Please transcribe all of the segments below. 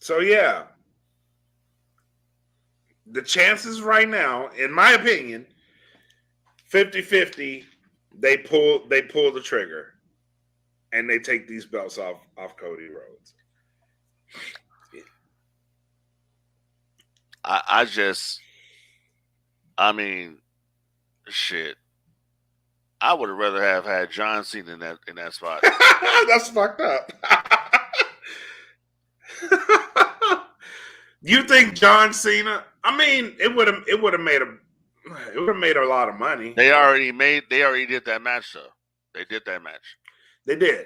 So yeah, the chances right now, in my opinion, 50-50, they pull the trigger and they take these belts off Cody Rhodes. Shit. I would have rather have had John Cena in that spot. That's fucked up. You think John Cena? I mean, it would have made a lot of money. They already did that match though. They did that match. They did.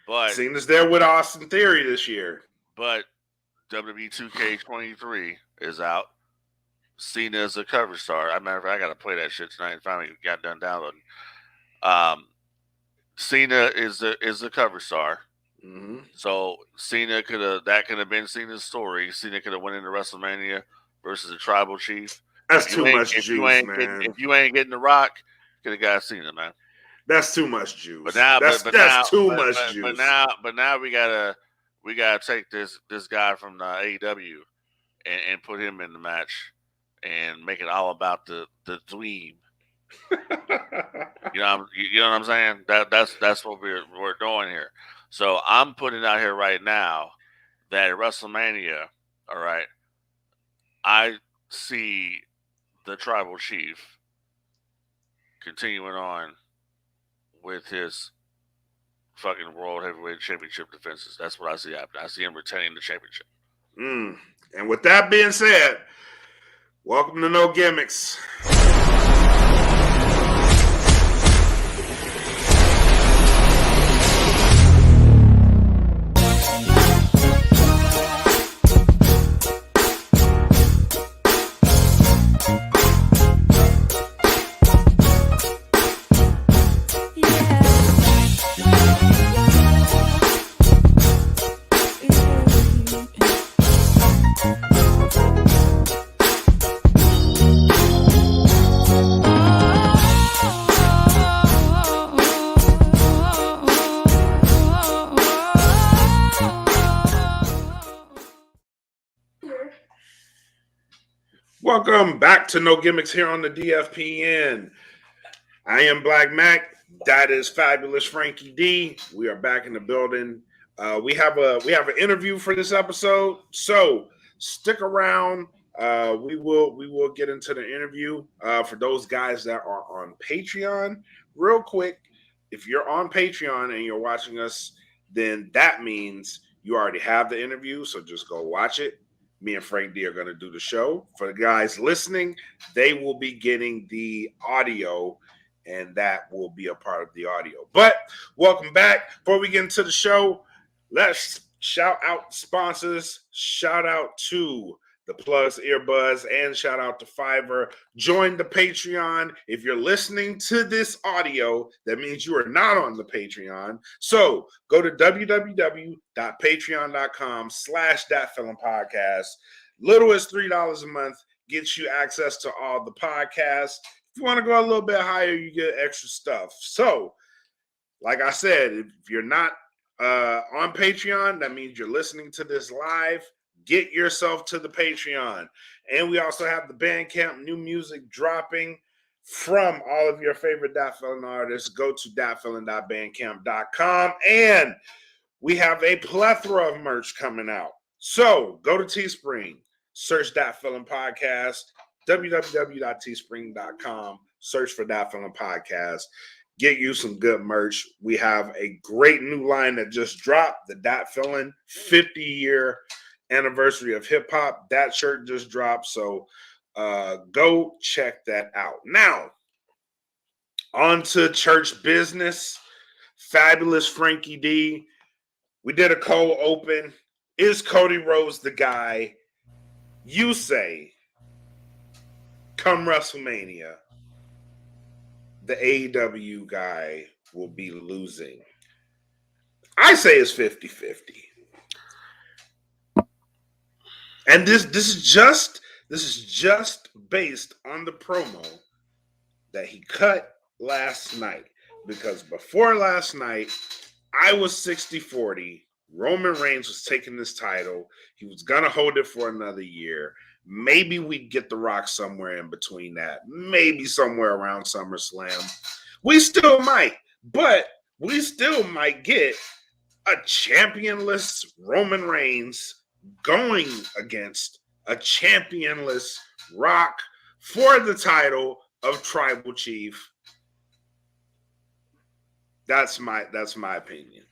But Cena's there with Austin Theory this year. But WWE 2K23 is out. Cena is a cover star. As a matter of fact, I gotta play that shit tonight and finally got done downloading. Cena is a cover star. Mm-hmm. So Cena could have been Cena's story. Cena could have went into WrestleMania versus a tribal chief. That's too much juice, man. If you ain't getting the Rock, could have got Cena, man. That's too much juice. But now that's too much juice. But now we gotta take this guy from the AEW and put him in the match and make it all about the dweeb. you know what I'm saying? That's what we're doing here. So I'm putting it out here right now that at WrestleMania, all right, I see the tribal chief continuing on with his fucking World Heavyweight Championship defenses. That's what I see happening. I see him retaining the championship. And with that being said, welcome to No Gimmicks. Welcome back to No Gimmicks here on the DFPN. I am Black Mac. That is Fabulous Frankie Dee. We are back in the building. We have an interview for this episode, so stick around. We will get into the interview. For those guys that are on Patreon, real quick, if you're on Patreon and you're watching us, then that means you already have the interview. So just go watch it. Me and Frank Dee are going to do the show. For the guys listening, they will be getting the audio, and that will be a part of the audio. But welcome back. Before we get into the show, let's shout out sponsors. Shout out to the Plus Earbuds and shout out to Fiverr. Join the Patreon. If you're listening to this audio, that means you are not on the Patreon. So go to www.patreon.com/thatfeelingpodcast. Little as $3 a month gets you access to all the podcasts. If you want to go a little bit higher, you get extra stuff. So, like I said, if you're not on Patreon, that means you're listening to this live. Get yourself to the Patreon. And we also have the Bandcamp new music dropping from all of your favorite Dat Feelin artists. Go to datfeelin.bandcamp.com. And we have a plethora of merch coming out. So go to Teespring, search Dat Feelin Podcast, www.teespring.com, search for Dat Feelin Podcast. Get you some good merch. We have a great new line that just dropped, the Dat Feelin 50-year anniversary of hip hop. That shirt just dropped, so go check that out. Now, on to church business. Fabulous Frankie Dee. We did a cold open. Is Cody Rhodes the guy? You say, come WrestleMania, the AEW guy will be losing. I say it's 50-50. And this is just based on the promo that he cut last night. Because before last night, I was 60-40 Roman Reigns was taking this title. He was going to hold it for another year. Maybe we'd get The Rock somewhere in between that. Maybe somewhere around SummerSlam. We still might, but we still might get a championless Roman Reigns going against a championless Rock for the title of Tribal Chief. That's my opinion.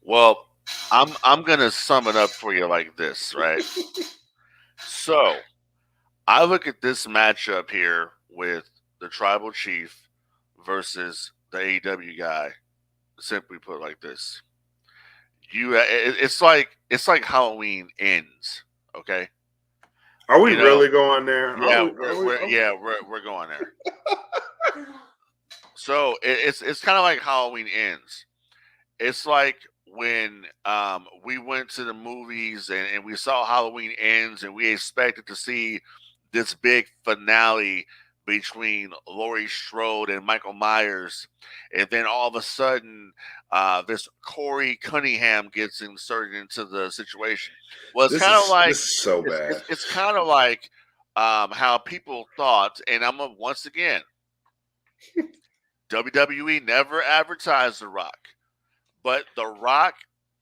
Well, I'm gonna sum it up for you like this, right? So I look at this matchup here with the Tribal Chief versus the AEW guy. Simply put, like this: it's like Halloween ends. Okay. Are we really going there? Yeah, we're going there. So it's kind of like Halloween ends. It's like when we went to the movies and we saw Halloween ends and we expected to see this big finale between Laurie Strode and Michael Myers, and then all of a sudden this Corey Cunningham gets inserted into the situation. Well, it's kind of like this is so bad. It's kind of like how people thought, and I'm gonna once again, WWE never advertised The Rock, but The Rock,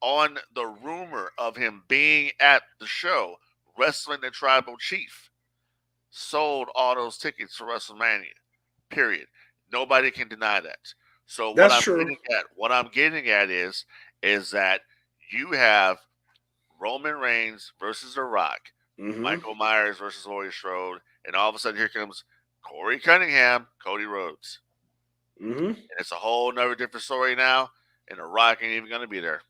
on the rumor of him being at the show wrestling the Tribal Chief, sold all those tickets for WrestleMania. Period. Nobody can deny that. So That's true. What I'm getting at is that you have Roman Reigns versus The Rock, Michael Myers versus Laurie Strode, and all of a sudden here comes Corey Cunningham, Cody Rhodes. And it's a whole nother different story now, and The Rock ain't even going to be there.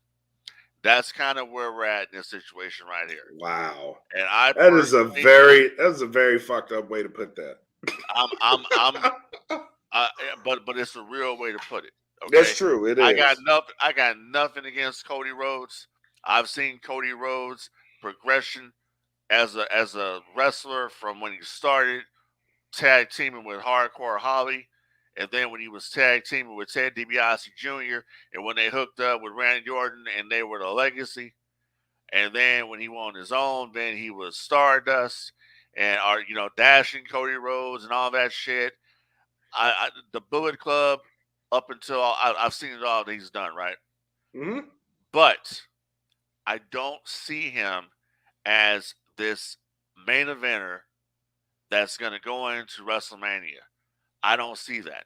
That's kind of where we're at in this situation right here. Wow, and I that is a very fucked up way to put that. But it's a real way to put it. Okay? That's true. It is. I got nothing against Cody Rhodes. I've seen Cody Rhodes' progression as a wrestler from when he started tag teaming with Hardcore Holly. And then when he was tag teaming with Ted DiBiase Jr., and when they hooked up with Randy Orton and they were the Legacy, and then when he went on his own, then he was Stardust and dashing Cody Rhodes and all that shit. The Bullet Club, up until I've seen it all that he's done, right? But I don't see him as this main eventer that's going to go into WrestleMania. I don't see that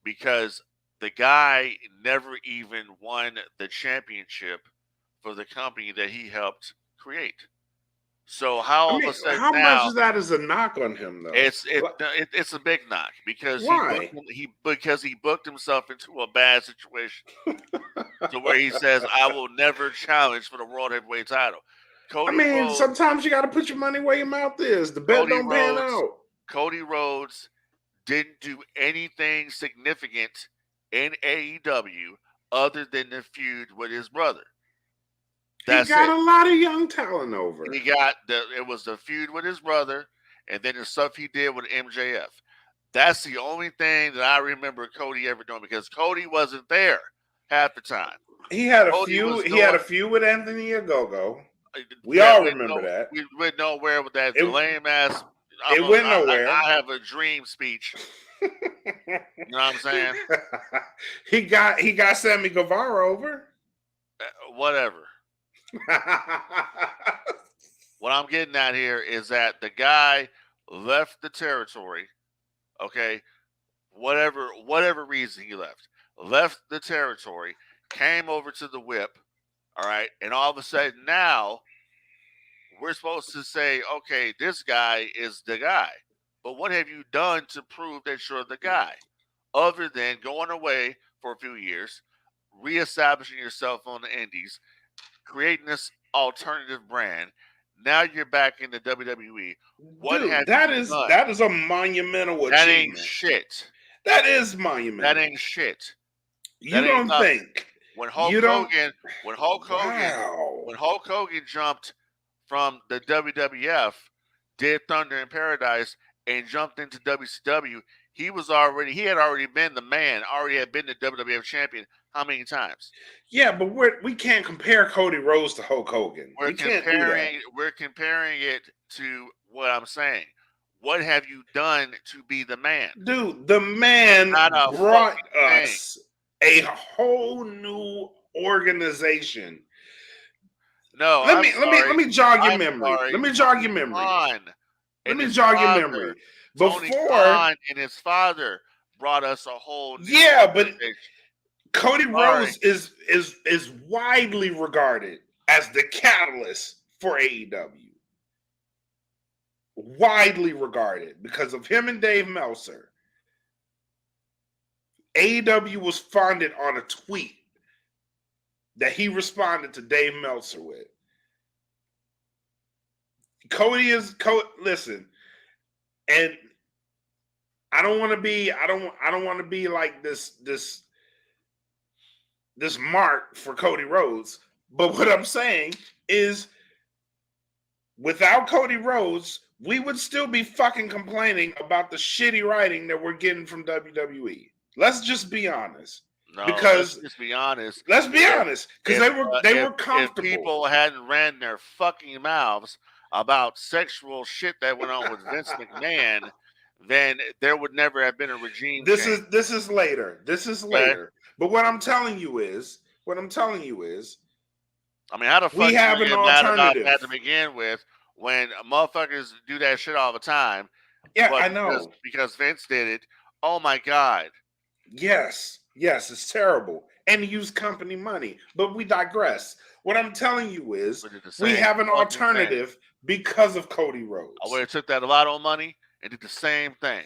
because the guy never even won the championship for the company that he helped create. So how much of that is a knock on him, though? It's a big knock because why? He booked himself into a bad situation to where he says, "I will never challenge for the World Heavyweight title." Rhodes, sometimes you got to put your money where your mouth is. The bet don't pan out. Cody Rhodes didn't do anything significant in AEW other than the feud with his brother. He got a lot of young talent over. It was the feud with his brother, and then the stuff he did with MJF. That's the only thing that I remember Cody ever doing because Cody wasn't there half the time. He had a feud. He had a feud with Anthony Ogogo. We all remember that. We went nowhere with that lame ass. It went nowhere. I have a dream speech. You know what I'm saying? He got Sammy Guevara over. Whatever. What I'm getting at here is that the guy left the territory. Okay, whatever reason he left the territory, came over to the whip. All right, and all of a sudden now we're supposed to say, okay, this guy is the guy. But what have you done to prove that you're the guy? Other than going away for a few years, reestablishing yourself on the indies, creating this alternative brand. Now you're back in the WWE. That is a monumental achievement. That ain't shit. That is monumental. That ain't shit. You don't think when Hulk Hogan jumped from the WWF, did Thunder in Paradise, and jumped into WCW, he had already been the man, already had been the WWF champion. how many times? Yeah, but we can't compare Cody Rhodes to Hulk Hogan. We can't do that. We're comparing it to what I'm saying. What have you done to be the man? Dude, the man Not a brought fucking us a whole new organization. No, let me jog your memory. Let me jog your memory. Let me jog your memory. Tony Khan and his father brought us a whole new but Cody Rhodes is widely regarded as the catalyst for AEW. Widely regarded because of him and Dave Meltzer. AEW was founded on a tweet that he responded to Dave Meltzer with. Listen, and I don't want to be like this mark for Cody Rhodes, but what I'm saying is without Cody Rhodes, we would still be fucking complaining about the shitty writing that we're getting from WWE. Let's just be honest. No, because let's just be honest. Let's be honest, because they were comfortable. If people hadn't ran their fucking mouths about sexual shit that went on with Vince McMahon, then there would never have been a regime change. This is later. But what I'm telling you is, I mean, how the fuck we have an alternative about that to begin with when motherfuckers do that shit all the time? Yeah, I know. Because Vince did it. Oh my God. Yes, it's terrible. And use company money. But we digress. What I'm telling you is we have an alternative because of Cody Rhodes. I would have took that Lotto money and did the same thing.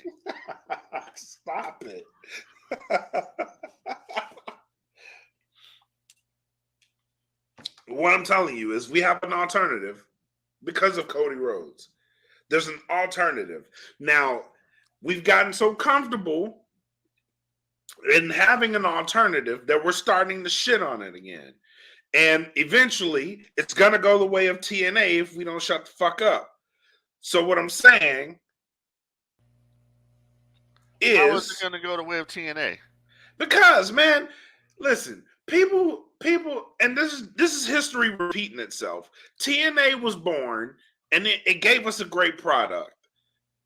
Stop it. What I'm telling you is we have an alternative because of Cody Rhodes. There's an alternative. Now, we've gotten so comfortable in having an alternative that we're starting to shit on it again. And eventually, it's going to go the way of TNA if we don't shut the fuck up. So what I'm saying is... How is it going to go the way of TNA? Because, man, listen, people, and this is history repeating itself. TNA was born, and it gave us a great product.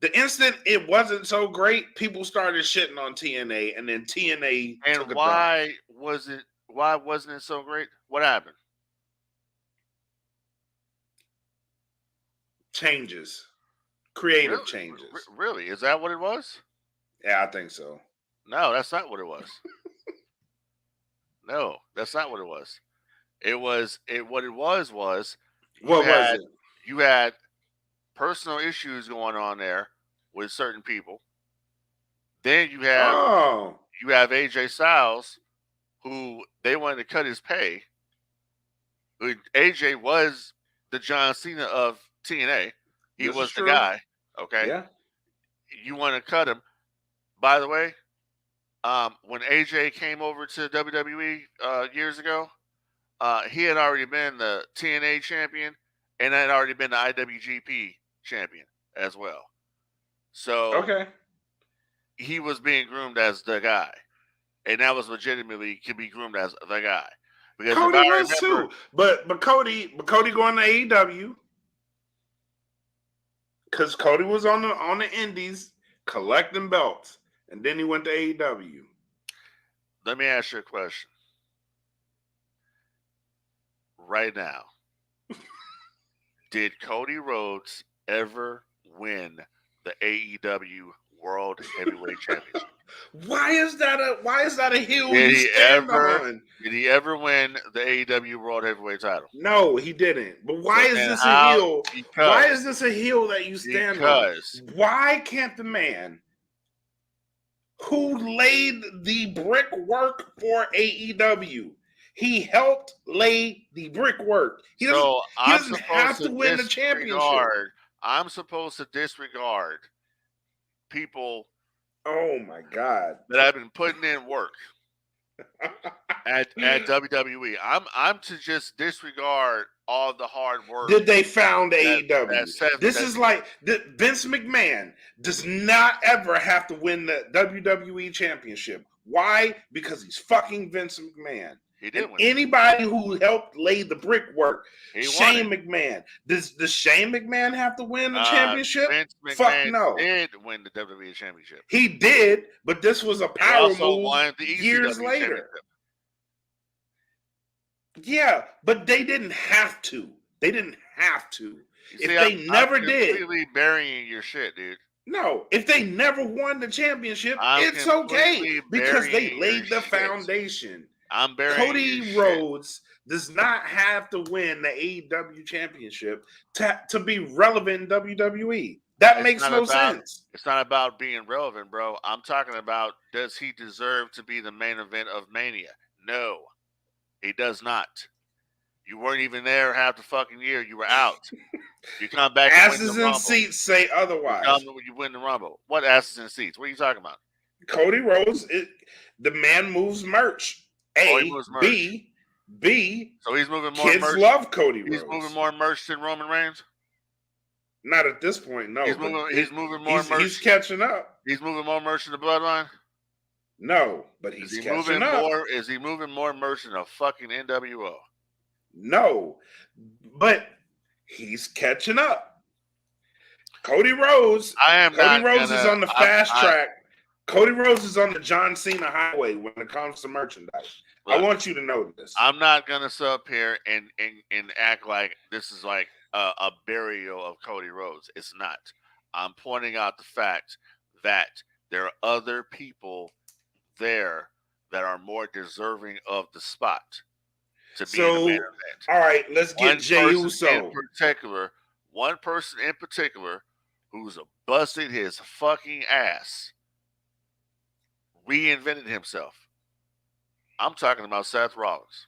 The instant it wasn't so great, people started shitting on TNA, and then TNA. And why wasn't it so great? What happened? Changes, creative changes. Really? Is that what it was? Yeah, I think so. No, that's not what it was. No, that's not what it was. What it was what was it? You had personal issues going on there with certain people. Then you have AJ Styles, who they wanted to cut his pay. AJ was the John Cena of TNA. He was the guy. Okay. Yeah. You want to cut him. By the way, when AJ came over to WWE years ago, he had already been the TNA champion and had already been the IWGP champion as well. So he was being groomed as the guy. And that was legitimately could be groomed as the guy. Because Cody was too. But Cody going to AEW. Because Cody was on the indies collecting belts. And then he went to AEW. Let me ask you a question. Right now, did Cody Rhodes ever win the AEW World Heavyweight Championship? Why is that a hill Did he ever win the AEW World Heavyweight title? No, he didn't. But why is this a hill? Why is this a hill that you stand on? Why can't the man who laid the brickwork for AEW? He helped lay the brickwork. He doesn't have to win the championship. I'm supposed to disregard people. Oh my God! That I've been putting in work at WWE. I'm to just disregard all the hard work. Did they found AEW? This is like Vince McMahon does not ever have to win the WWE championship. Why? Because he's fucking Vince McMahon. He did And win. anybody who helped lay the brickwork, He Shane won it. McMahon. Does Shane McMahon have to win the championship? Vince Fuck McMahon no. did win the WWE Championship. He did, but this was a He power also move won the ECW years later. Championship. Yeah, but they didn't have to. They didn't have to. You see, If they never did, completely burying your shit, dude. no, if they never won the championship, I'm it's okay completely because they burying laid your the shit. foundation. I'm burying Cody your shit. Rhodes does not have to win the AEW championship to be relevant in WWE. That It's makes not no about- sense. It's not about being relevant, bro. I'm talking about, does he deserve to be the main event of Mania? No, he does not. You weren't even there half the fucking year. You were out. You come back and win Asses the in Rumble. seats say otherwise. You win the Rumble. What asses in seats? What are you talking about? Cody Rhodes, the man moves merch. He moves merch. B. So he's moving more Kids merch. love Cody He's Rhodes. moving more merch than Roman Reigns. Not at this point, no. He's moving more merch. He's catching up. He's moving more merch in the Bloodline. No, but he's catching up. Is he moving more merch in a fucking NWO? No, but he's catching up. Cody Rhodes. Cody Rhodes is on the fast track. Cody Rhodes is on the John Cena highway when it comes to merchandise. Look, I want you to know this. I'm not gonna sit up here and act like this is like a burial of Cody Rhodes. It's not. I'm pointing out the fact that there are other people there that are more deserving of the spot to be in the main event. All right, let's get Jey Uso. One person in particular who's busted his fucking ass, reinvented himself. I'm talking about Seth Rollins.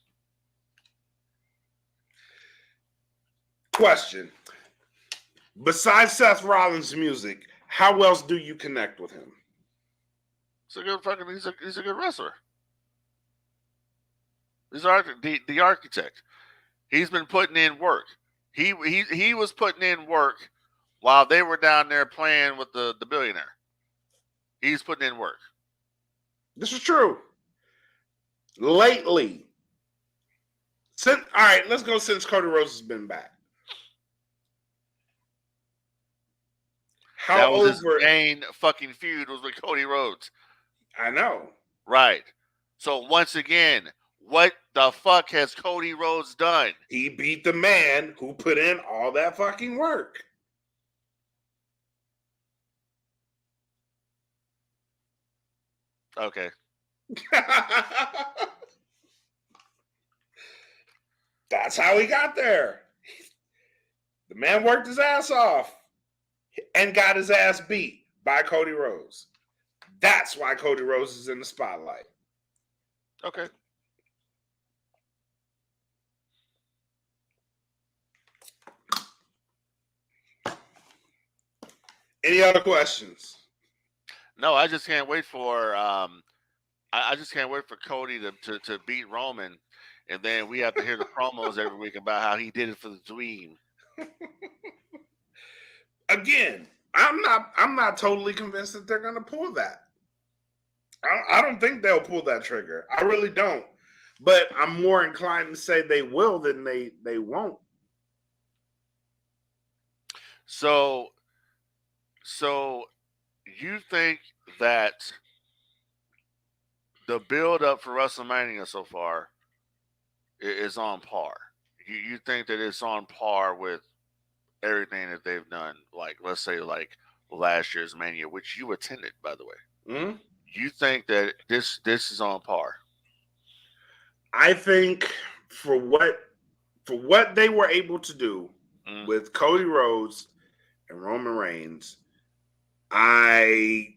Question. Besides Seth Rollins' music, how else do you connect with him? He's a good wrestler. He's the architect. He's been putting in work. He was putting in work while they were down there playing with the billionaire. He's putting in work. This is true. Lately. All right, let's go since Cody Rhodes has been back. That was his main fucking feud was with Cody Rhodes. I know. Right. So once again, what the fuck has Cody Rhodes done? He beat the man who put in all that fucking work. Okay. That's how he got there. The man worked his ass off and got his ass beat by Cody Rhodes. That's why Cody Rhodes is in the spotlight. Okay. Any other questions? No, I just can't wait for I just can't wait for Cody to beat Roman, and then we have to hear the promos every week about how he did it for the dream. Again, I'm not totally convinced that they're going to pull that. I don't think they'll pull that trigger. I really don't. But I'm more inclined to say they will than they won't. So you think that the build up for WrestleMania so far is on par? You think that it's on par with everything that they've done? Like, let's say, like last year's Mania, which you attended, by the way. Mm-hmm. You think that this is on par? I think for what they were able to do with Cody Rhodes and Roman Reigns, I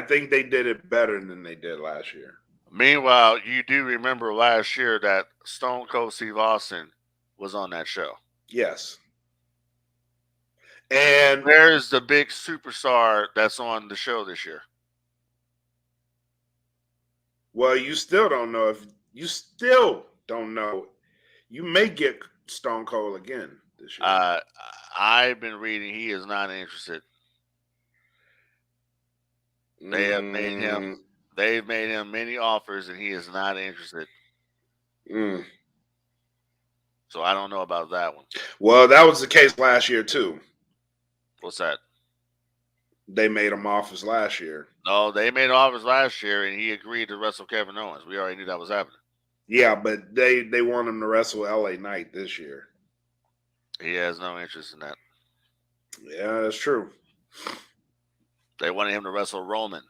think they did it better than they did last year. Meanwhile, you do remember last year that Stone Cold Steve Austin was on that show. Yes. And where's the big superstar that's on the show this year? Well, you still don't know. You may get Stone Cold again this year. I've been reading he is not interested. They have made him They've made him many offers, and he is not interested. Mm. So I don't know about that one. Well, that was the case last year too. What's that? They made him offers last year. No, they made offers last year, and he agreed to wrestle Kevin Owens. We already knew that was happening. Yeah, but they want him to wrestle LA Knight this year. He has no interest in that. Yeah, that's true. They wanted him to wrestle Roman.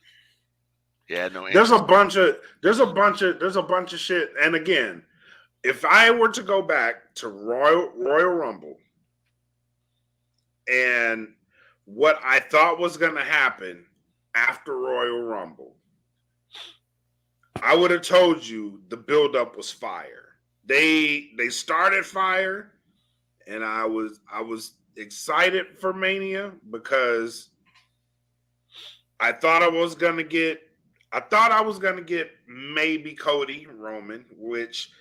He had no There's interest. there's a bunch of shit. And again, if I were to go back to Royal Rumble and what I thought was going to happen after Royal Rumble, I would have told you the buildup was fire. They started fire, and I was excited for Mania because I thought I was gonna get maybe Cody Roman, which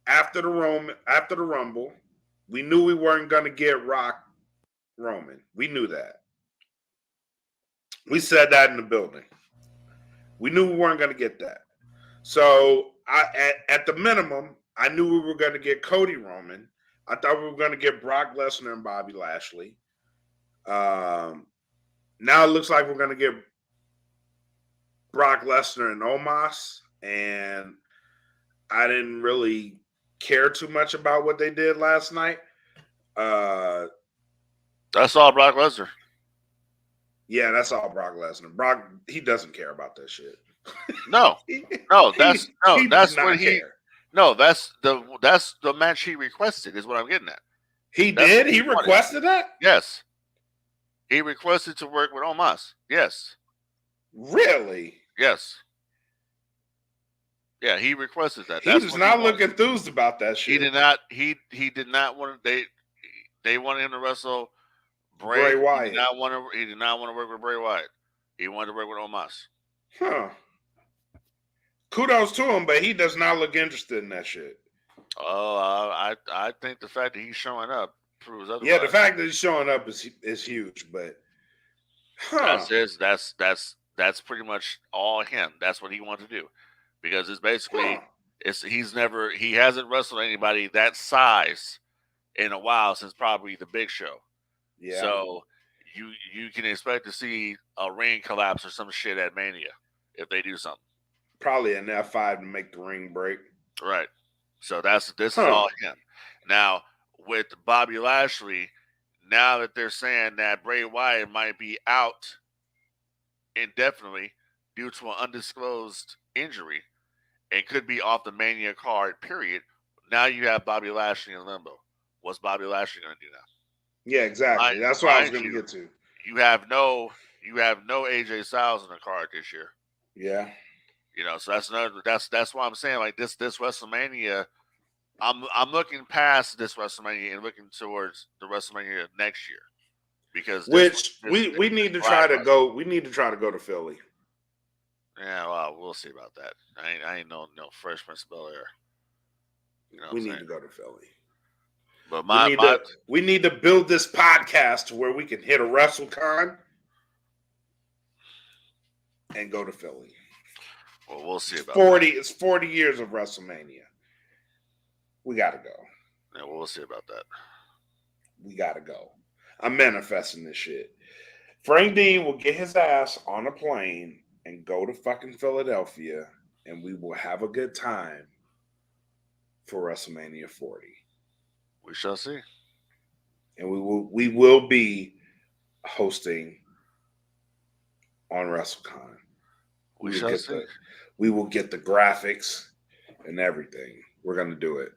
after the Rumble, we knew we weren't gonna get Rock Roman. We knew that. We said that in the building. We knew we weren't gonna get that. So at the minimum, I knew we were gonna get Cody Roman. I thought we were gonna get Brock Lesnar and Bobby Lashley. Now it looks like we're gonna get Brock Lesnar and Omos, and I didn't really care too much about what they did last night. That's all Brock Lesnar. Yeah, that's all Brock Lesnar. Brock, he doesn't care about that shit. No, that's the match he requested. Is what I'm getting at. He did. He requested that. Yes, he requested to work with Omos. Yes. Really? Yes. Yeah, he requested that. He does not look enthused about that shit. He did not. He did not want to. They wanted him to wrestle Bray Wyatt. He did not want to work with Bray Wyatt. He wanted to work with Omos. Huh. Kudos to him, but he does not look interested in that shit. Oh, I think the fact that he's showing up proves otherwise. Yeah, the fact that he's showing up is huge, but that's pretty much all him. That's what he wants to do, because it's basically he hasn't wrestled anybody that size in a while since probably the Big Show. Yeah. So you can expect to see a ring collapse or some shit at Mania if they do something. Probably an F5 to make the ring break. Right. So this is all him. Now with Bobby Lashley, now that they're saying that Bray Wyatt might be out indefinitely due to an undisclosed injury and could be off the Mania card, period. Now you have Bobby Lashley in limbo. What's Bobby Lashley going to do now? Yeah, exactly. That's what I was going to get to. You have no AJ Styles in the card this year. Yeah. So that's why I'm saying, like, this WrestleMania, I'm looking past this WrestleMania and looking towards the WrestleMania next year, because we need to try to go. We need to try to go to Philly. Yeah, well, we'll see about that. I ain't no Fresh Prince of Bel-Air. We need to go to Philly. But we need to build this podcast to where we can hit a WrestleCon and go to Philly. Well, we'll see about 40. That. It's 40 years of WrestleMania. We got to go. Yeah, we'll see about that. We got to go. I'm manifesting this shit. Frank Dee will get his ass on a plane and go to fucking Philadelphia, and we will have a good time for WrestleMania 40. We shall see. And we will be hosting on WrestleCon. We shall see. We will get the graphics and everything. We're going to do it.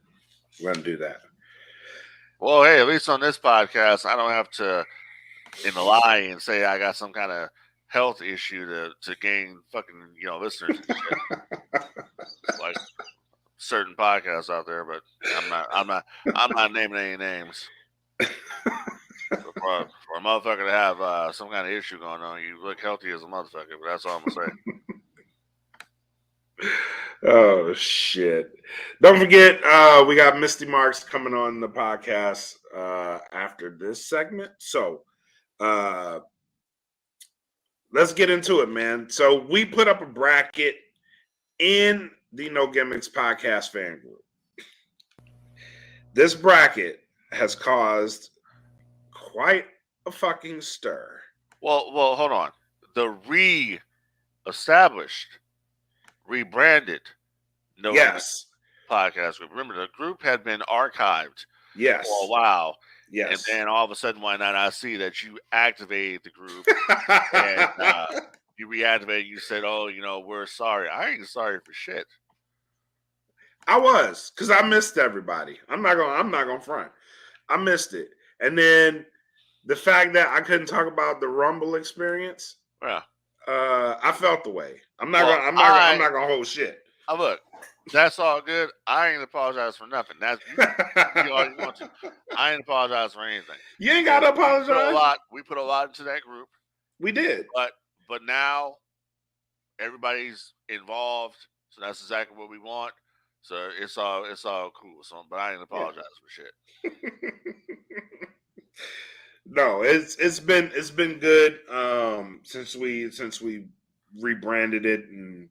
We're going to do that. Well, hey, at least on this podcast, I don't have to lie and say I got some kind of health issue to gain fucking listeners. Like certain podcasts out there, but I'm not naming any names. For a motherfucker to have some kind of issue going on, you look healthy as a motherfucker. But that's all I'm gonna say. Oh shit! Don't forget, we got Misty Marks coming on the podcast after this segment. So let's let's get into it, man. So we put up a bracket in the No Gimmicks Podcast fan group. This bracket has caused quite a fucking stir. Well, hold on. The re-established, rebranded No Gimmicks Podcast group. Remember, the group had been archived for a while. And then all of a sudden one night I see that you activated the group and you reactivated. You said, "Oh, we're sorry." I ain't sorry for shit. I was, because I missed everybody. I'm not gonna front. I missed it. And then the fact that I couldn't talk about the Rumble experience, yeah, I felt the way. I'm not gonna hold shit. Look, that's all good. I ain't apologize for nothing. That's you all you want to. I ain't apologize for anything. You ain't gotta apologize. We put a lot into that group. We did. But now everybody's involved, so that's exactly what we want. So it's all cool. So, but I ain't apologize for shit. No, it's been good since we rebranded it, and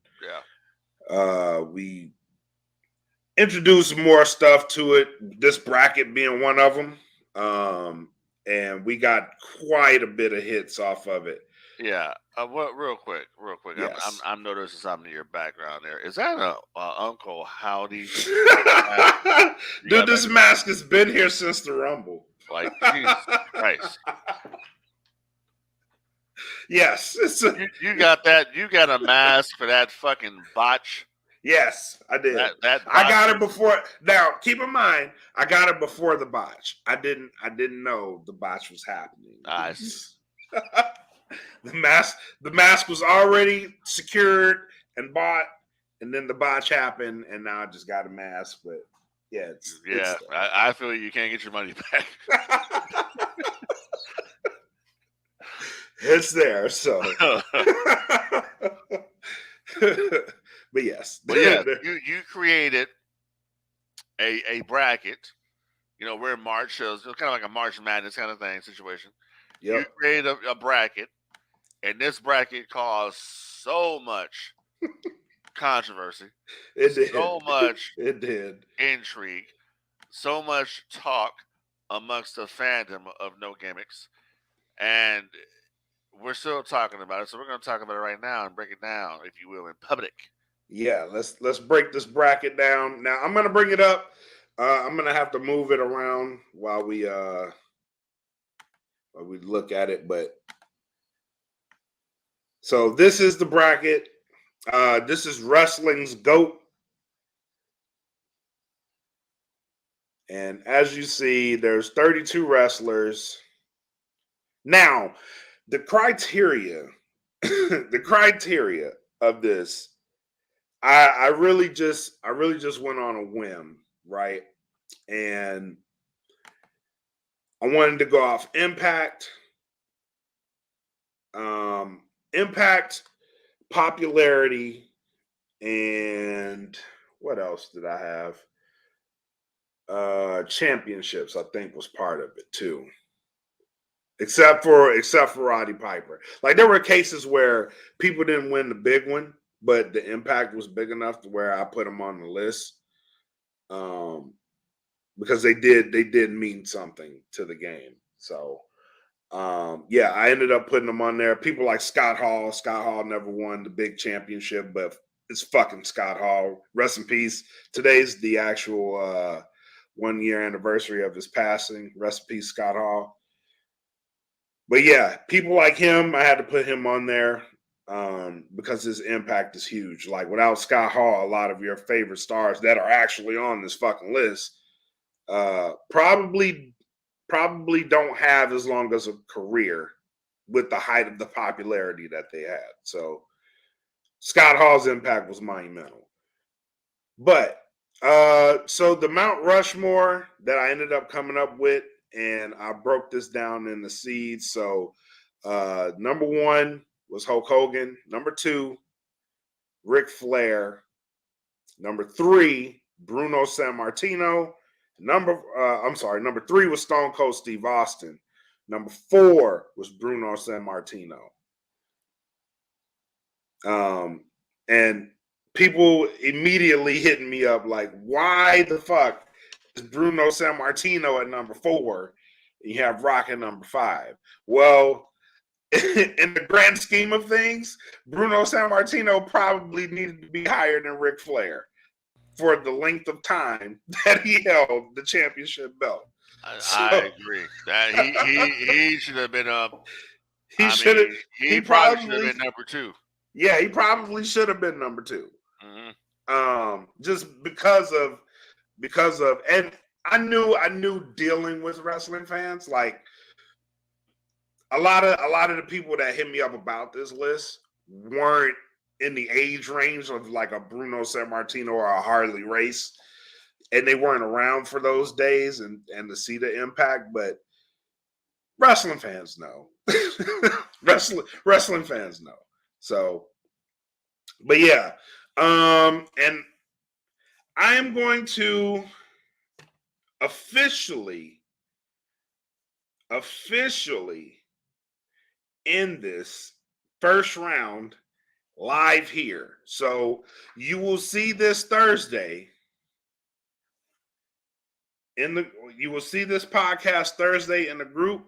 we introduced more stuff to it, this bracket being one of them, and we got quite a bit of hits off of it. Yeah. Real quick. Yes. I'm noticing something in your background there. Is that a Uncle Howdy? Dude, this mask has been here since the Rumble. Like, Jesus Christ. Yes. You got that. You got a mask for that fucking botch. Yes, I did. I got it before. Now, keep in mind, I got it before the botch. I didn't know the botch was happening. Nice. The mask was already secured and bought, and then the botch happened, and now I just got a mask. But yeah, I feel you can't get your money back. It's there, so. But yes. But yeah, you created a bracket. We're in March, so it's kind of like a March Madness kind of situation. Yep. You created a bracket, and this bracket caused so much controversy. It did. So much intrigue. So much talk amongst the fandom of No Gimmicks. And we're still talking about it, so we're going to talk about it right now and break it down, if you will, in public. Yeah, let's break this bracket down. Now, I'm going to bring it up. I'm going to have to move it around while we look at it. But so this is the bracket. This is wrestling's GOAT. And as you see, there's 32 wrestlers. Now, the criteria of this, I really just went on a whim, right? And I wanted to go off Impact, popularity, and what else did I have? Championships, I think, was part of it too. Except for Roddy Piper. Like, there were cases where people didn't win the big one, but the impact was big enough to where I put them on the list. Because they did mean something to the game. So I ended up putting them on there. People like Scott Hall. Scott Hall never won the big championship, but it's fucking Scott Hall. Rest in peace. Today's the actual 1 year anniversary of his passing. Rest in peace, Scott Hall. But yeah, people like him, I had to put him on there because his impact is huge. Like, without Scott Hall, a lot of your favorite stars that are actually on this fucking list probably don't have as long as a career with the height of the popularity that they had. So Scott Hall's impact was monumental. But so the Mount Rushmore that I ended up coming up with, and I broke this down in the seeds. So number 1 was Hulk Hogan. Number 2, Ric Flair. Number 3, Bruno Sammartino. Number 3 was Stone Cold Steve Austin. Number 4 was Bruno Sammartino. And people immediately hitting me up like, why the fuck is Bruno Sammartino at number 4? And you have Rock at number 5. Well, in the grand scheme of things, Bruno Sammartino probably needed to be higher than Ric Flair for the length of time that he held the championship belt. I agree that he should have been up. He should have. He probably should have been number 2. Yeah, he probably should have been number 2. Mm-hmm. Just because of, and I knew dealing with wrestling fans, like a lot of the people that hit me up about this list weren't in the age range of like a Bruno Sammartino or a Harley Race, and they weren't around for those days and to see the impact. But wrestling fans know. wrestling fans know. So, but yeah, and I am going to officially end this first round live here. So you will see this Thursday you will see this podcast Thursday in the group.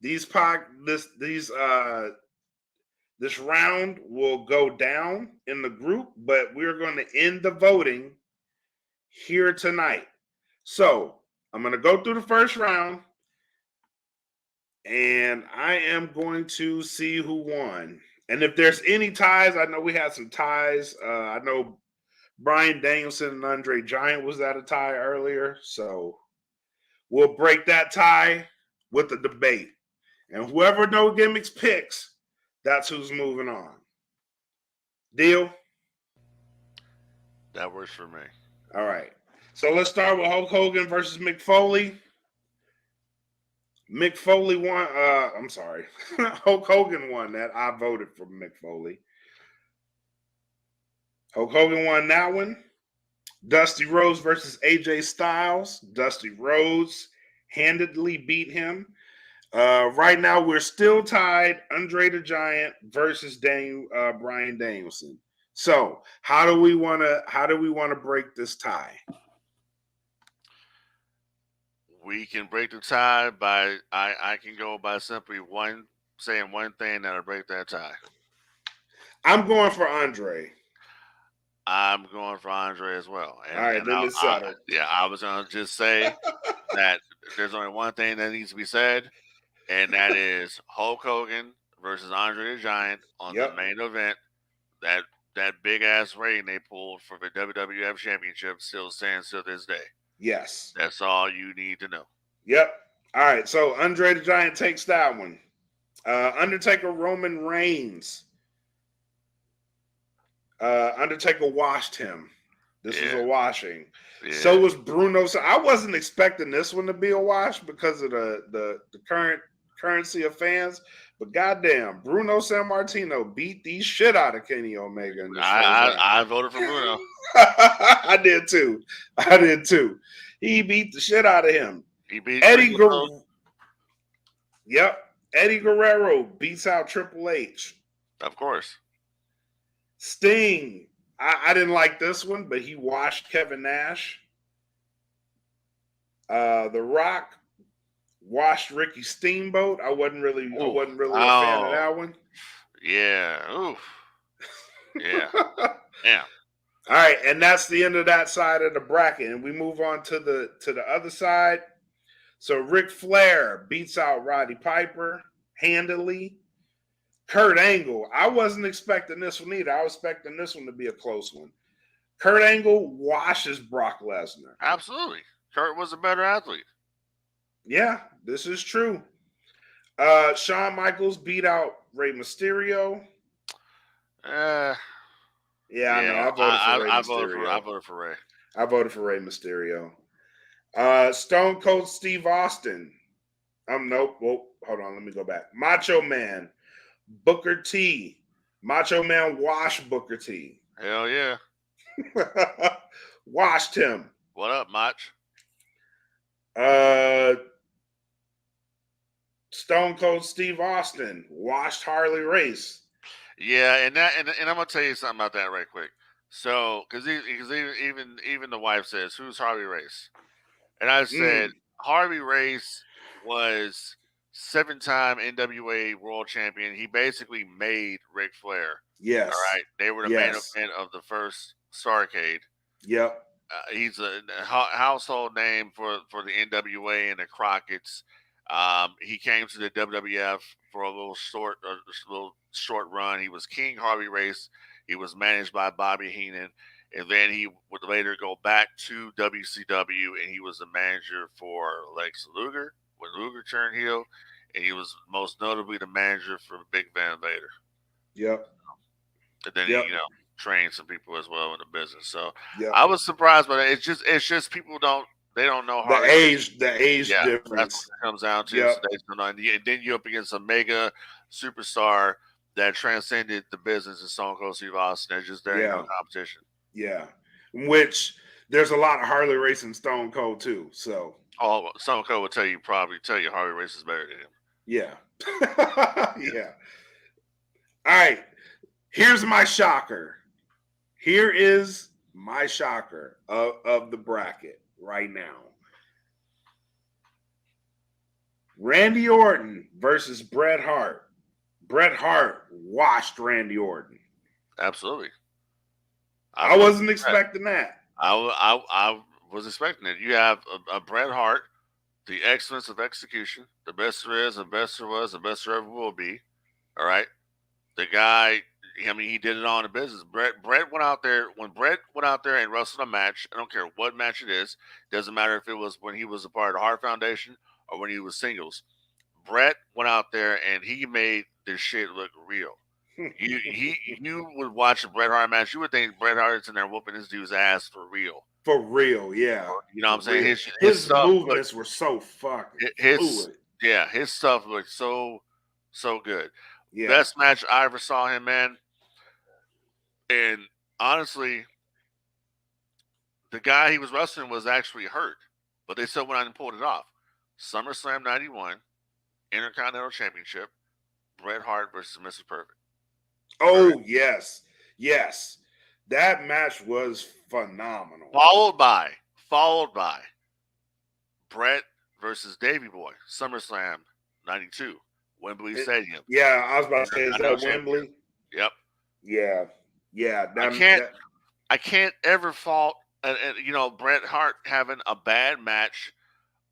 This round will go down in the group, but we're going to end the voting here tonight. So I'm going to go through the first round, and I am going to see who won. And if there's any ties, I know we had some ties. I know Bryan Danielson and Andre Giant was at a tie earlier. So we'll break that tie with the debate. And whoever No Gimmicks picks, that's who's moving on. Deal? That works for me. All right. So let's start with Hulk Hogan versus Mick Foley. Mick Foley won. I'm sorry. Hulk Hogan won that. I voted for Mick Foley. Hulk Hogan won that one. Dusty Rhodes versus AJ Styles. Dusty Rhodes handedly beat him. Right now, we're still tied. Andre the Giant versus Bryan Danielson. So, how do we want to break this tie? We can break the tie by I can go by simply saying one thing that'll break that tie. I'm going for Andre. I'm going for Andre as well. And, all right, then it's settled. I was going to just say that there's only one thing that needs to be said, and that is Hulk Hogan versus Andre the Giant on the main event. That big ass rating they pulled for the WWF Championship still stands to this day. Yes. That's all you need to know. Yep. All right. So Andre the Giant takes that one. Undertaker Roman Reigns. Undertaker washed him. This was a washing. Yeah. So was Bruno. So I wasn't expecting this one to be a wash because of the current currency of fans. But goddamn, Bruno Sammartino beat the shit out of Kenny Omega. I voted for Bruno. I did too. He beat the shit out of him. He beat Eddie Guerrero. Yep. Eddie Guerrero beats out Triple H. Of course. Sting. I didn't like this one, but he washed Kevin Nash. The Rock washed Ricky Steamboat. I wasn't really a fan of that one. Yeah. Oof. Yeah. Yeah. All right, and that's the end of that side of the bracket, and we move on to the other side. So Ric Flair beats out Roddy Piper handily. Kurt Angle, I wasn't expecting this one either. I was expecting this one to be a close one. Kurt Angle washes Brock Lesnar. Absolutely. Kurt was a better athlete. Yeah, this is true. Shawn Michaels beat out Rey Mysterio. Yeah, I know. I voted for Rey. I voted for Rey Mysterio. Stone Cold Steve Austin. Nope. Whoa, hold on. Let me go back. Macho Man. Booker T. Macho Man washed Booker T. Hell yeah. Washed him. What up, Mach? Stone Cold Steve Austin washed Harley Race. Yeah, and I'm gonna tell you something about that right quick. So, because even the wife says, "Who's Harvey Race?" And I said, Mm, Harvey Race was 7-time NWA World Champion. He basically made Ric Flair. All yes. right, they were the main Yes. event of the first Starrcade. Yep. He's a household name for the NWA and the Crockett's. He came to the WWF for a little short run. He was King Harvey Race. He was managed by Bobby Heenan, and then he would later go back to WCW, and he was the manager for Lex Luger when Luger turned heel, and he was most notably the manager for Big Van Vader. Yep. And then he, Yep. trained some people as well in the business. So Yep. I was surprised by that. It's just people don't know The Harley Race. age Yeah, that's what difference. it comes down to. So Yep. they don't know. And then you're up against a mega superstar that transcended the business in Stone Cold Steve Austin. There ain't no Yeah. competition. Yeah. Which there's a lot of Harley Race and Stone Cold too. So Oh, Stone Cold would probably tell you Harley Race is better than him. yeah. Yeah. All right. Here's my shocker. Here is my shocker of the bracket right now. Randy Orton versus Bret Hart. Bret Hart washed Randy Orton. Absolutely. I wasn't expecting that. I was expecting it. You have a Bret Hart, the excellence of execution, the best there is, the best there was, the best there ever will be. All right. The guy, I mean, he did it all in the business. Brett went out there when Brett went out there and wrestled a match. I don't care what match it is. Doesn't matter if it was when he was a part of the Hart Foundation or when he was singles. Brett went out there and he made this shit look real. You would watch a Bret Hart match, you would think Bret Hart's in there whooping this dude's ass for real. For real, yeah. You know what I'm saying? Real. His stuff movements were so fucking fluid. his stuff looked so good. Yeah. Best match I ever saw him in. And honestly, the guy he was wrestling was actually hurt, but they still went out and pulled it off. SummerSlam '91, Intercontinental Championship, Bret Hart versus Mr. Perfect. Oh, right. Yes. That match was phenomenal. Followed by Bret versus Davey Boy, SummerSlam '92, Wembley Stadium. Yeah, I was about to say, is that Wembley? Yep. Yeah. I can't ever fault, Bret Hart having a bad match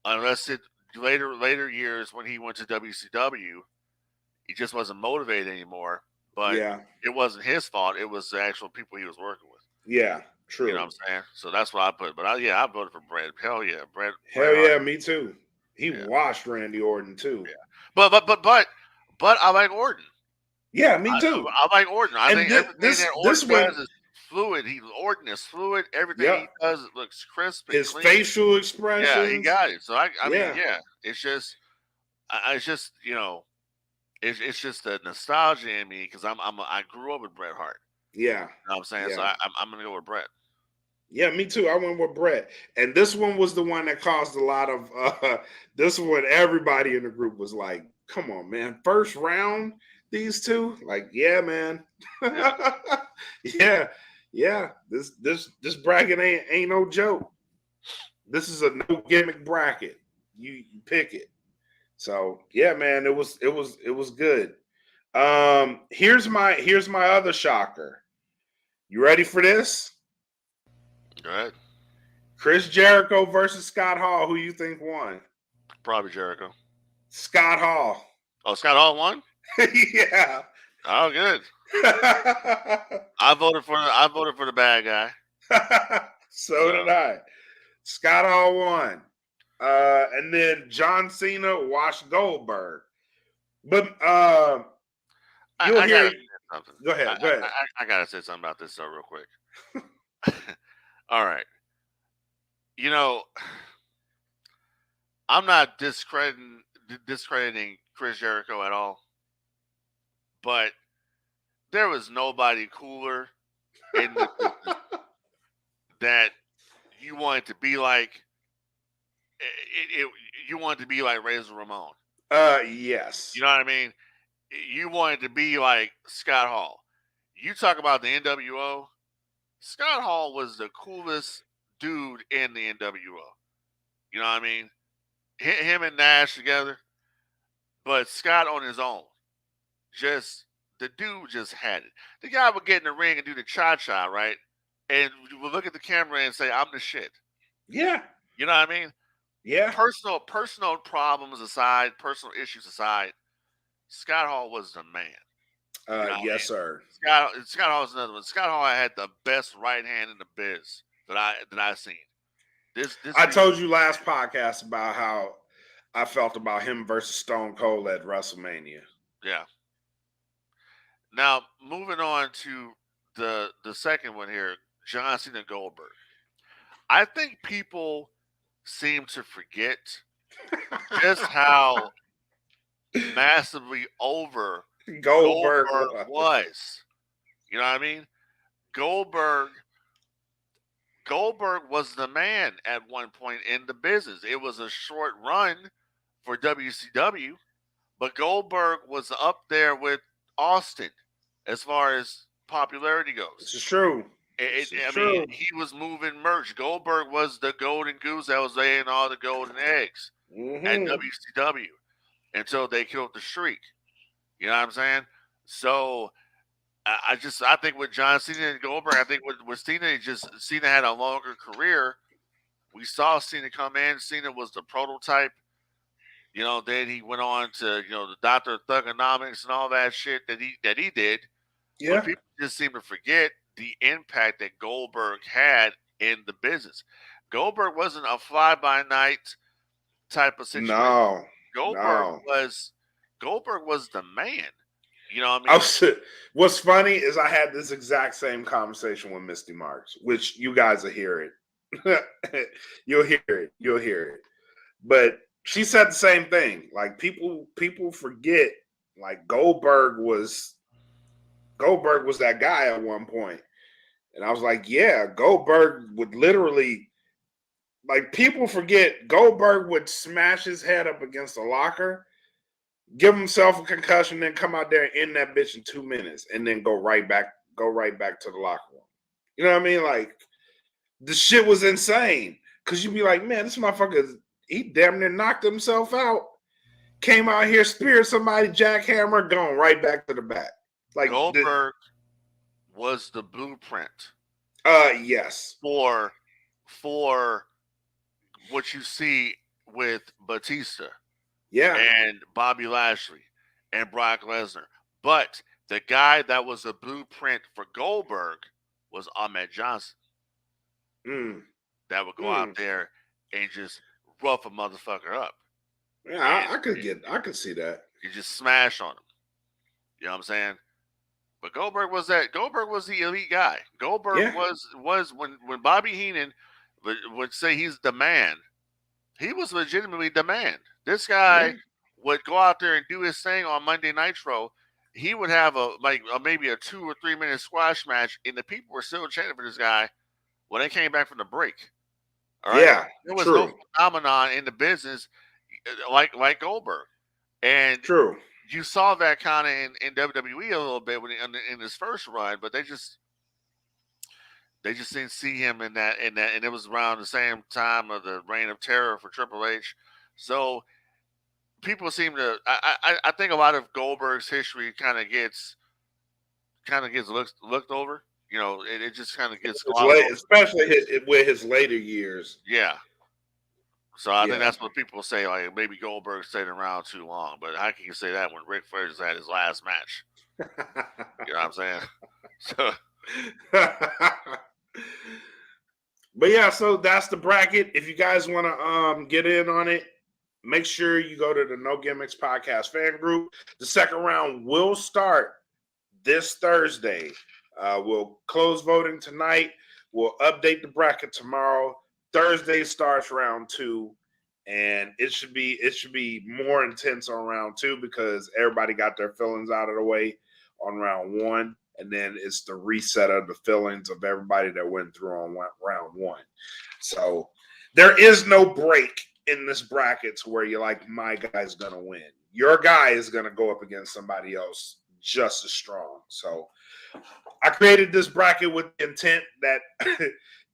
unless it later years when he went to WCW, he just wasn't motivated anymore. But it wasn't his fault. It was the actual people he was working with. Yeah, true. You know what I'm saying? So that's what I put. But I voted for Bret. Hell yeah, Bret. Hell yeah, me too. He washed Randy Orton too. Yeah. But I like Orton. Yeah, me too. I like Orton. I think everything that Orton does is fluid. Orton is fluid. Everything he does looks crisp. And his clean. Facial expressions. Yeah, he got it. So I mean, it's just, it's just the nostalgia in me because I grew up with Bret Hart. Yeah, you know what I'm saying. So I'm gonna go with Bret. Yeah, me too. I went with Bret, and this one was the one that caused a lot of. This one, everybody in the group was like, "Come on, man! First round, these two, like, yeah, man, yeah. This bracket ain't no joke. This is a no gimmick bracket. You pick it. So yeah, man, it was good. Here's my other shocker. You ready for this? Go ahead. Chris Jericho versus Scott Hall. Who you think won? Probably Jericho. Scott Hall. Oh, Scott Hall won? Yeah. Oh, good. I voted for the bad guy. So did I. Scott Hall won. And then John Cena washed Goldberg. But you'll hear something. Go ahead. I gotta say something about this real quick. All right. I'm not discrediting Chris Jericho at all, but there was nobody cooler in the business that you wanted to be like. You wanted to be like Razor Ramon. Yes. You know what I mean? you wanted to be like Scott Hall. You talk about the NWO. Scott Hall was the coolest dude in the NWO. You know what I mean? Him and Nash together, but Scott on his own. Just the dude just had it. The guy would get in the ring and do the cha cha, right? And would look at the camera and say, "I'm the shit." Yeah. You know what I mean? Yeah. Personal problems aside, personal issues aside, Scott Hall was the man. You know what I Yes, mean? sir. Scott Hall was another one. Scott Hall had the best right hand in the biz that I've seen. This I dude, told you last podcast about how I felt about him versus Stone Cold at WrestleMania. yeah. Now moving on to the second one here, John Cena Goldberg. I think people seem to forget just how massively over Goldberg was. You know what I mean? Goldberg was the man at one point in the business. It was a short run for WCW, but Goldberg was up there with Austin as far as popularity This goes. is true. I mean, he was moving merch. Goldberg was the golden goose that was laying all the golden eggs at WCW until they killed the streak. You know what I'm saying? So I think with John Cena and Goldberg, I think with Cena had a longer career. We saw Cena come in. Cena was the prototype. You know, then he went on to, the Doctor of Thugonomics and all that shit that he did. Yeah. But people just seem to forget the impact that Goldberg had in the business. Goldberg wasn't a fly by night type of situation. No. Goldberg was the man. You know what I mean? What's funny is I had this exact same conversation with Misty Marks, which you guys will hear it. You'll hear it. But she said the same thing. Like people forget, like Goldberg was that guy at one point. And I was like, yeah, Goldberg would literally, like, people forget Goldberg would smash his head up against a locker, give himself a concussion, then come out there and end that bitch in 2 minutes, and then go right back to the locker room. You know what I mean? Like, the shit was insane. Because you'd be like, man, this motherfucker, he damn near knocked himself out. Came out here, speared somebody, jackhammer, gone right back to the back. Like Goldberg was the blueprint. Yes. For what you see with Batista. Yeah. And Bobby Lashley and Brock Lesnar. But the guy that was a blueprint for Goldberg was Ahmed Johnson. That would go out there and just rough a motherfucker up. Yeah, I could see that. You just smash on him. You know what I'm saying? But Goldberg was the elite guy. Goldberg was when Bobby Heenan would say he's the man, he was legitimately the man. This guy would go out there and do his thing on Monday Nitro. He would have maybe a 2 or 3 minute squash match, and the people were still chanting for this guy when they came back from the break. All right? Yeah, there was no phenomenon in the business like Goldberg, and you saw that kind of in WWE a little bit in his first run, but they just didn't see him in that, and it was around the same time of the Reign of Terror for Triple H. So people seem to. I think a lot of Goldberg's history kind of gets looked over. You know, it just kind of gets especially with his later years. Yeah. So I think that's what people say. Like maybe Goldberg stayed around too long, but how can you say that when Ric Flair just had his last match? You know what I'm saying? So. But yeah, so that's the bracket. If you guys want to get in on it, make sure you go to the No Gimmicks Podcast fan group. The second round will start this Thursday. We'll close voting tonight. We'll update the bracket tomorrow. Thursday starts round 2, and it should be more intense on round 2 because everybody got their feelings out of the way on round 1. And then it's the reset of the feelings of everybody that went through on round 1. So there is no break in this bracket to where you're like, my guy's gonna win. Your guy is gonna go up against somebody else just as strong. So I created this bracket with the intent that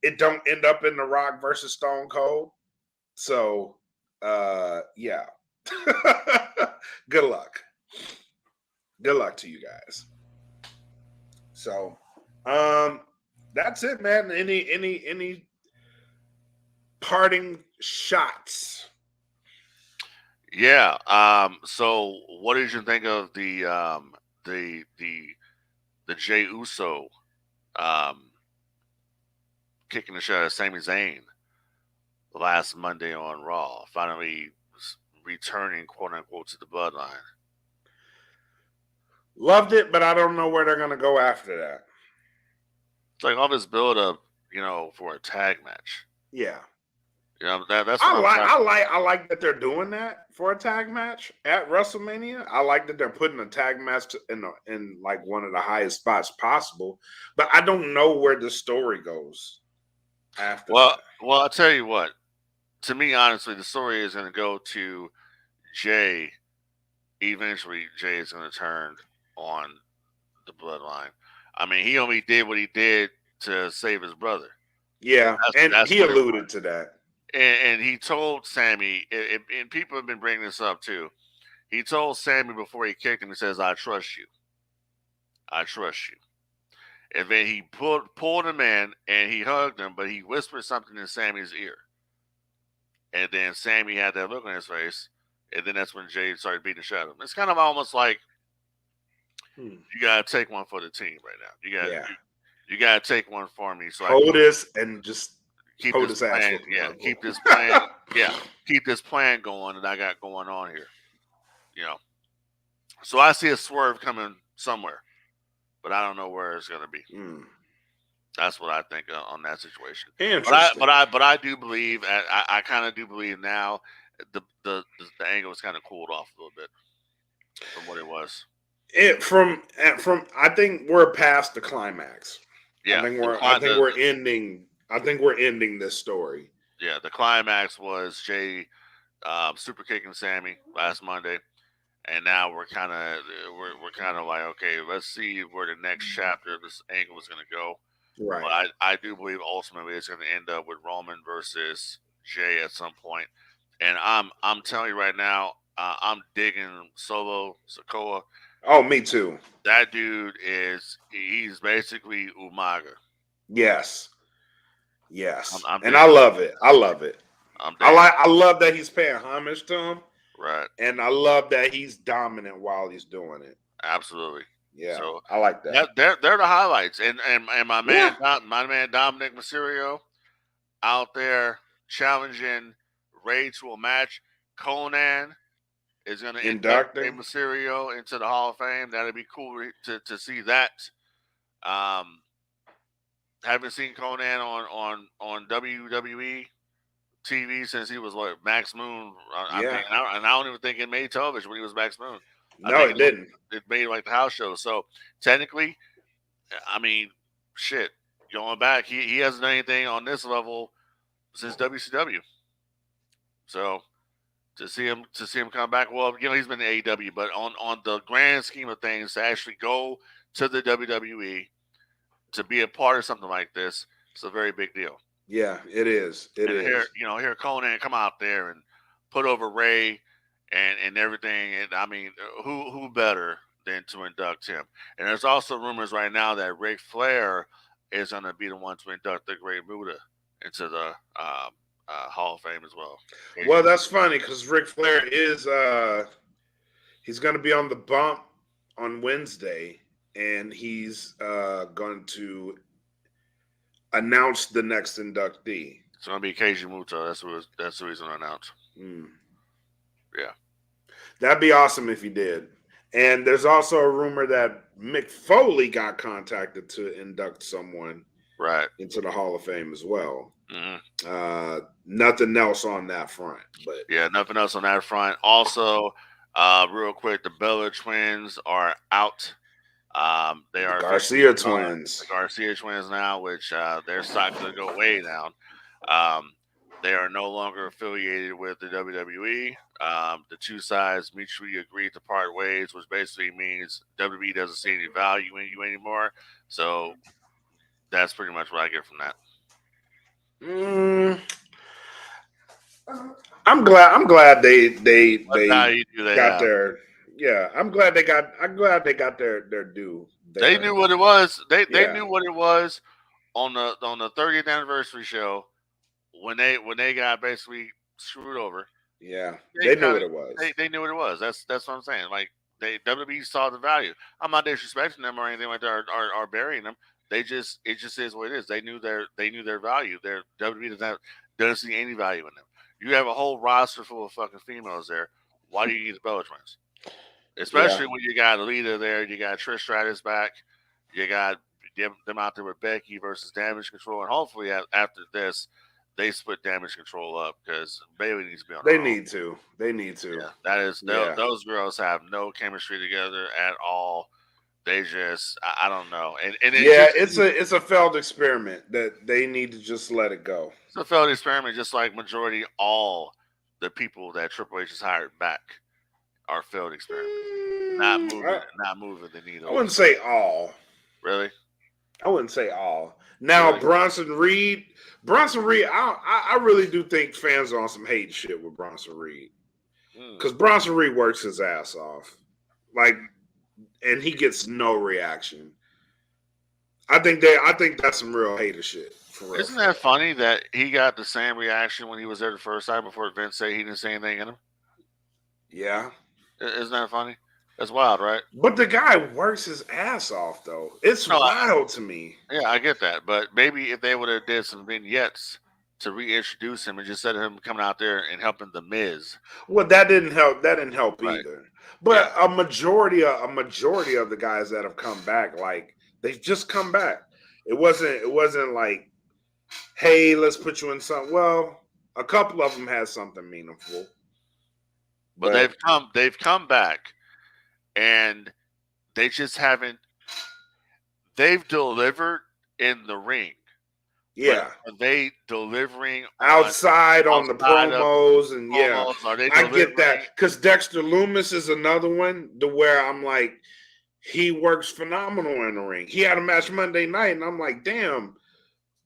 it don't end up in The Rock versus Stone Cold. So yeah. Good luck. Good luck to you guys. So that's it, man. Any parting shots? Yeah. So what did you think of the Jey Uso kicking the shot at Sami Zayn last Monday on Raw, finally returning, quote unquote, to the bloodline? Loved it, but I don't know where they're gonna go after that. It's like all this build up, for a tag match. Yeah. That's I like that they're doing that for a tag match at WrestleMania. I like that they're putting a tag match in like one of the highest spots possible, but I don't know where the story goes after that. Well, I'll tell you what. To me, honestly, the story is going to go to Jay. Eventually, Jay is going to turn on the bloodline. I mean, he only did what he did to save his brother. Yeah, that's he alluded to that. And he told Sammy, and people have been bringing this up too. He told Sammy before he kicked him, he says, "I trust you. I trust you." And then he pulled him in and he hugged him, but he whispered something in Sammy's ear. And then Sammy had that look on his face, and then that's when Jay started beating the shit out of him. It's kind of almost like you gotta take one for the team right now. You gotta take one for me. So hold this and just keep this plan. Yeah, keep this plan. Keep this plan going that I got going on here. So I see a swerve coming somewhere, but I don't know where it's gonna be. That's what I think on that situation. But I do believe, I kind of do believe now, the angle was kind of cooled off a little bit from what it was. From I think we're past the climax. Yeah, I think we're ending this story. Yeah, the climax was Jay super kicking Sammy last Monday, and now we're kind of like, okay, let's see where the next chapter of this angle is going to go. Right. But I do believe ultimately it's going to end up with Roman versus Jay at some point. And I'm telling you right now, I'm digging Solo Sikoa. Oh, me too. That dude he's basically Umaga. Yes. And I love it. I love that he's paying homage to him. Right. And I love that he's dominant while he's doing it. Absolutely. Yeah, so I like that. They're the highlights, and my man Dominic Mysterio out there challenging Ray to a match. Conan is going to induct Rey Mysterio into the Hall of Fame. That'd be cool to see that. Haven't seen Conan on WWE TV since he was Max Moon. And I don't even think it made television when he was Max Moon. No, it didn't. It made like the house show. So technically, I mean, shit. Going back, he hasn't done anything on this level since WCW. So to see him come back, well, he's been in AEW, but on the grand scheme of things, to actually go to the WWE to be a part of something like this, it's a very big deal. Yeah, it is. It is. Here Conan come out there and put over Ray and everything. And I mean, who better than to induct him? And there's also rumors right now that Ric Flair is going to be the one to induct the Great Muta into the Hall of Fame as well. Well, that's funny because Ric Flair is he's going to be on the bump on Wednesday, and he's going to announce the next inductee. It's going to be Keiji Muto. That's who he's going to announce. Yeah. That'd be awesome if he did. And there's also a rumor that Mick Foley got contacted to induct someone into the Hall of Fame as well. Mm-hmm. Nothing else on that front. But yeah, nothing else on that front. Also, real quick, the Bella twins are out. They are Garcia twins. The Garcia twins now, which their stock's going to go way down. They are no longer affiliated with the WWE. The two sides mutually agreed to part ways, which basically means WWE doesn't see any value in you anymore. So that's pretty much what I get from that. Mm, I'm glad What they value do they got have? their yeah. I'm glad they got their due They there. knew what it was. They Yeah, knew what it was on the 30th anniversary show when they got basically screwed over. yeah. They They knew kind what of it was. they knew what it was. That's what I'm saying. Like they WWE saw the value. I'm not disrespecting them or anything like that or burying them. They just it just is what it is. They knew their value. Their WWE doesn't see any value in them. You have a whole roster full of fucking females there. Why do you need the Bella Twins? Yeah, Especially when you got Alita there, you got Trish Stratus back, you got them out there with Becky versus Damage Control, and hopefully after this, they split Damage Control up because Bailey needs to be on they her own. need to. They need to. Yeah, that is Yeah. those girls have no chemistry together at all. They just I don't know, and it Yeah, just it's a failed experiment that they need to just let it go. it's a failed experiment, just like majority all the people that Triple H has hired back are failed experiments, Mm, not moving the I needle wouldn't whatsoever. say all. Really, I wouldn't say all. Now really. Bronson Reed, I really do think fans are on some hate shit with Bronson Reed Mm. because Bronson Reed works his ass off, like, and he gets no reaction. I think that's some real hater shit for real. Isn't For that real. funny that he got the same reaction when he was there the first time before Vince said he didn't say anything in him? Yeah, Isn't that funny? That's wild, right? but the guy works his ass off though. It's No, wild to me. yeah, I get that, but maybe if they would have did some vignettes to reintroduce him and just said him coming out there and helping the Miz, Well, that didn't help. That didn't help right? either. Yeah, But a majority of the guys that have come back, like they've just come back. It wasn't like, hey, let's put you in something. Well, a couple of them had something meaningful, but but they've come back and they just haven't. They've delivered in the ring, but yeah, are they delivering on outside on the outside of promos and yeah, promos? Are they I get that delivering? because Dexter Loomis is another one to where I'm like, he works phenomenal in the ring. He had a match Monday night, and I'm like, damn,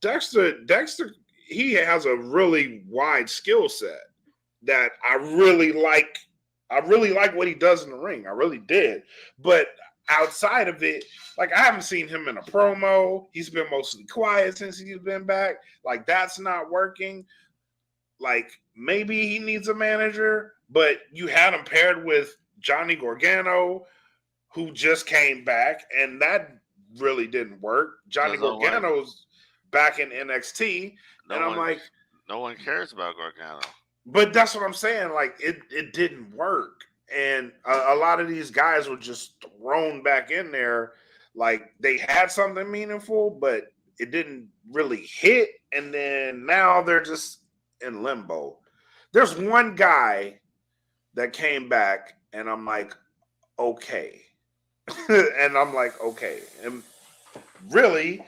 Dexter, he has a really wide skill set that I really like. I really like what he does in the ring. I really did. But outside of it, like I haven't seen him in a promo. He's been mostly quiet since he's been back. Like that's not working. Like maybe he needs a manager, but you had him paired with Johnny Gargano, who just came back, and that really didn't work. Johnny Because Gargano's back in NXT, no and I'm one like, no one cares about Gargano. but that's what I'm saying. Like it didn't work, and a lot of these guys were just thrown back in there, like they had something meaningful, but it didn't really hit, and then now they're just in limbo. There's one guy that came back, and I'm like, okay, and I'm like, okay, and really,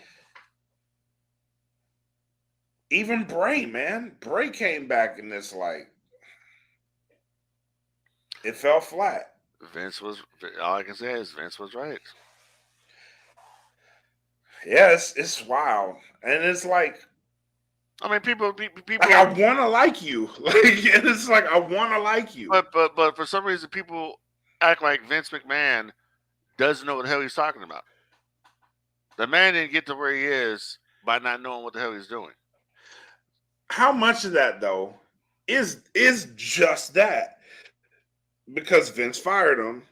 even Bray, man, Bray came back in this like it fell flat. Vince was all I can say is Vince was right. Yeah, it's wild, and it's I mean, like I people, want to like you, like it's like I want to like you. but for some reason, people act like Vince McMahon doesn't know what the hell he's talking about. The man didn't get to where he is by not knowing what the hell he's doing. How much of that though is just that because Vince fired him,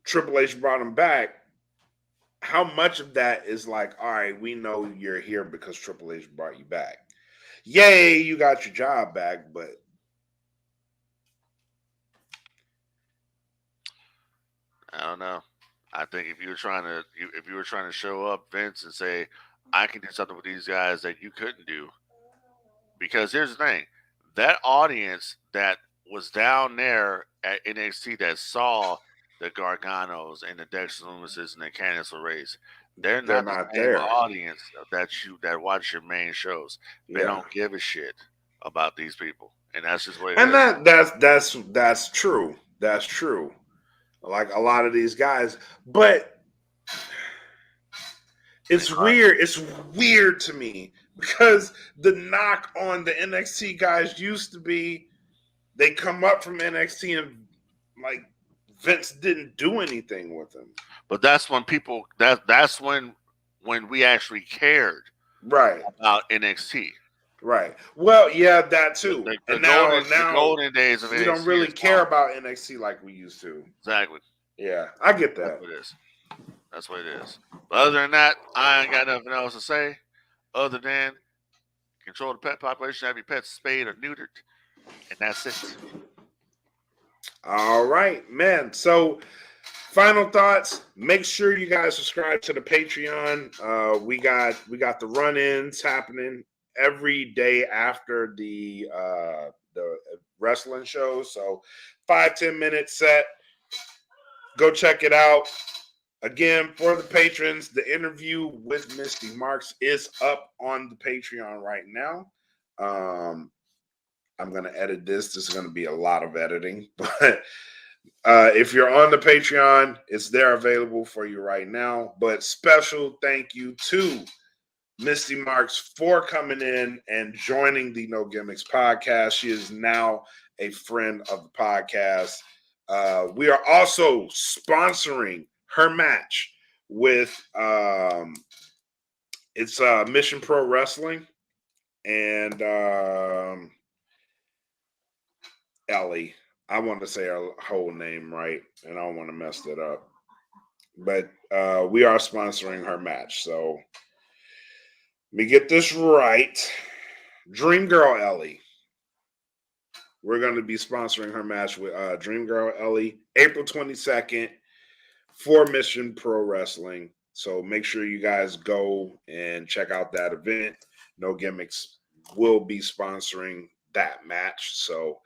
Triple H brought him back. How much of that is like, all right, we know you're here because Triple H brought you back. Yay, you got your job back, but I don't know. I think if you were trying to show up Vince and say I can do something with these guys that you couldn't do, because here's the thing, that audience that was down there at NXT that saw the Garganos and the Dexter Lumises and the Candice LeRays, they're not the not same there. audience that watch your main shows. They Yeah. don't give a shit about these people, and that's just what it And is. that's true. That's true. Like a lot of these guys, but it's weird. It's weird to me because the knock on the NXT guys used to be they come up from NXT and like Vince didn't do anything with them. But that's when people that's when we actually cared Right. about NXT. Right. Well, yeah, that too. The And now golden days of we NXT don't really is care gone. about NXT like we used to. Exactly. Yeah, I get that. That's what it is. That's what it is. But other than that, I ain't got nothing else to say other than control the pet population, have your pets spayed or neutered, and that's it. All right, man. So, final thoughts. Make sure you guys subscribe to the Patreon. We got the run-ins happening every day after the wrestling show. So 5-10 minute set. Go check it out. Again, for the patrons, the interview with Misty Marks is up on the Patreon right now. I'm going to edit this. This is going to be a lot of editing. But if you're on the Patreon, it's there available for you right now. But special thank you to Misty Marks for coming in and joining the No Gimmicks podcast. She is now a friend of the podcast. We are also sponsoring her match with it's Mission Pro Wrestling and Ellie. I want to say her whole name right, and I don't want to mess it up. But we are sponsoring her match. So let me get this right. Dream Girl Ellie. We're going to be sponsoring her match with Dream Girl Ellie April 22nd for Mission Pro Wrestling. So make sure you guys go and check out that event. No Gimmicks will be sponsoring that match. So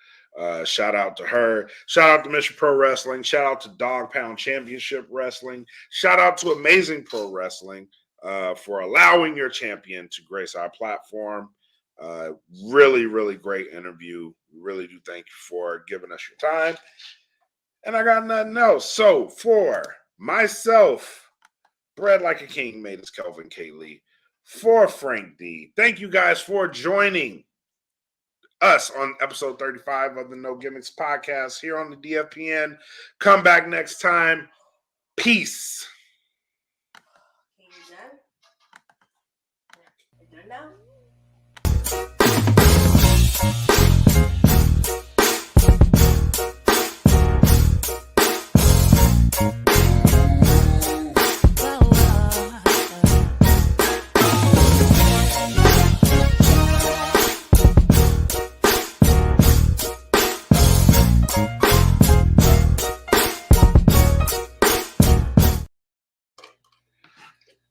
shout out to her. Shout out to Mission Pro Wrestling. Shout out to Dog Pound Championship Wrestling. Shout out to Amazing Pro Wrestling for allowing your champion to grace our platform. Really, really great interview. Really do thank you for giving us your time. And I got nothing else. So for myself, Bread Like a King made us Kelvin K. Lee. For Frank Dee, thank you guys for joining us on episode 35 of the No Gimmicks podcast here on the DFPN. Come back next time. Peace. Okay, you done? You done now?